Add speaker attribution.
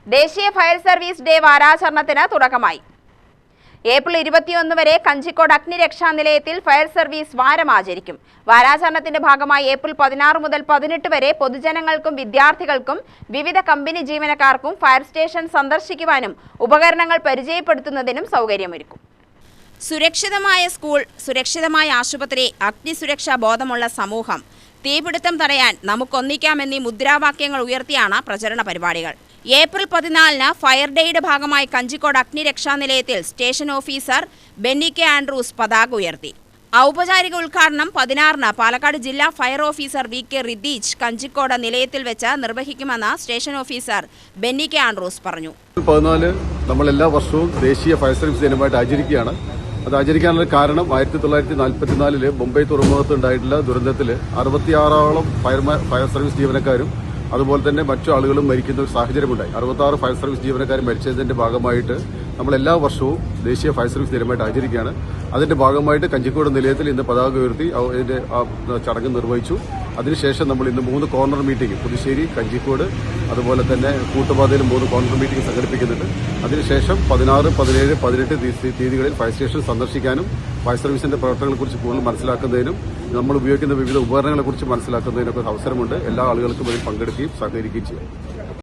Speaker 1: ദേശീയ fire service day വാരാചരണത്തിന് തുടക്കമായി. April 21 വരെ കഞ്ചിക്കോട് അഗ്നിരക്ഷാ നിലയത്തിൽ ഫയർ സർവീസ് വാരം ആചരിക്കും. വാരാചരണത്തിന്റെ ഭാഗമായി ഏപ്രിൽ 16 മുതൽ 18 വരെ പൊതുജനങ്ങൾക്കും വിദ്യാർത്ഥികൾക്കും വിവിധ കമ്പനി ജീവനക്കാർക്കും ഫയർ സ്റ്റേഷൻ സന്ദർശിക്കുവാനും ഉപകരണങ്ങൾ പരിചയപ്പെടുത്തുന്നതിനും സൗകര്യമൊരുക്കും. സുരക്ഷിതമായ സ്കൂൾ, സുരക്ഷിതമായ ആശുപത്രി, അഗ്നിസുരക്ഷാ ബോധമുള്ള സമൂഹം, തീപിടുത്തം തടയാൻ നമുക്കൊന്നിക്കാമെന്നീ മുദ്രാവാക്യങ്ങൾ ഉയർത്തിയാണ് പ്രചരണ പരിപാടികൾ. ഏപ്രിൽ 14 ഫയർ ഡേയുടെ ഭാഗമായി കഞ്ചിക്കോട് അഗ്നിരക്ഷാ നിലയത്തിൽ station officer Benny K Andrews പതാക ഉയർത്തി. ഔപചാരിക ഉദ്ഘാടനം 16 പാലക്കാട് ജില്ലാ fire officer V K Ridheej Kanjikode നിലയത്തിൽ വെച്ച് നിർവഹിക്കുമെന്ന് station officer Benny K Andrews പറഞ്ഞു.
Speaker 2: 14 നമ്മൾ എല്ലാ വർഷവും ദേശീയ ഫയർ സർവീസ് ദിനമായിട്ട് ആചരിക്കുകയാണ്. അത് ആചരിക്കാനുള്ള കാരണം 1944 മുംബൈ തുറമുഖത്ത് ഉണ്ടായിട്ടുള്ള ദുരന്തത്തിൽ 66ഓളം ഫയർ സർവീസ് ജീവനക്കാരും അതുപോലെ തന്നെ മറ്റു ആളുകളും മരിക്കുന്ന ഒരു സാഹചര്യമുണ്ടായി. 66 ഫയർ സർവീസ് ജീവനക്കാർ മരിച്ചതിന്റെ ഭാഗമായിട്ട് നമ്മൾ എല്ലാ വർഷവും ദേശീയ ഫയർ സർവീസ് ദിനമായിട്ട് ആചരിക്കുകയാണ്. അതിന്റെ ഭാഗമായിട്ട് കഞ്ചിക്കോട് നിലയത്തിൽ ഇന്ന് പതാക ഉയർത്തി അതിന്റെ ചടങ്ങ് നിർവഹിച്ചു. അതിനുശേഷം നമ്മൾ ഇന്ന് 3 കോർണർ മീറ്റിംഗ് പുതുശ്ശേരി, കഞ്ചിക്കോട്, അതുപോലെ തന്നെ കൂട്ടുപാതയിൽ 3 കോർണർ മീറ്റിംഗ് സംഘടിപ്പിക്കുന്നുണ്ട്. അതിനുശേഷം 16, 17, 18 തീയതികളിൽ ഫയർ സ്റ്റേഷൻ സന്ദർശിക്കാനും ഫയർ സർവീസിന്റെ പ്രവർത്തനങ്ങളെക്കുറിച്ച് കൂടുതൽ മനസ്സിലാക്കുന്നതിനും നമ്മൾ ഉപയോഗിക്കുന്ന വിവിധ ഉപകരണങ്ങളെക്കുറിച്ച് മനസ്സിലാക്കുന്നതിനൊക്കെ അവസരമുണ്ട്. എല്ലാ ആളുകൾക്കും അതിൽ പങ്കെടുക്കുകയും സഹകരിക്കുകയും ചെയ്യും.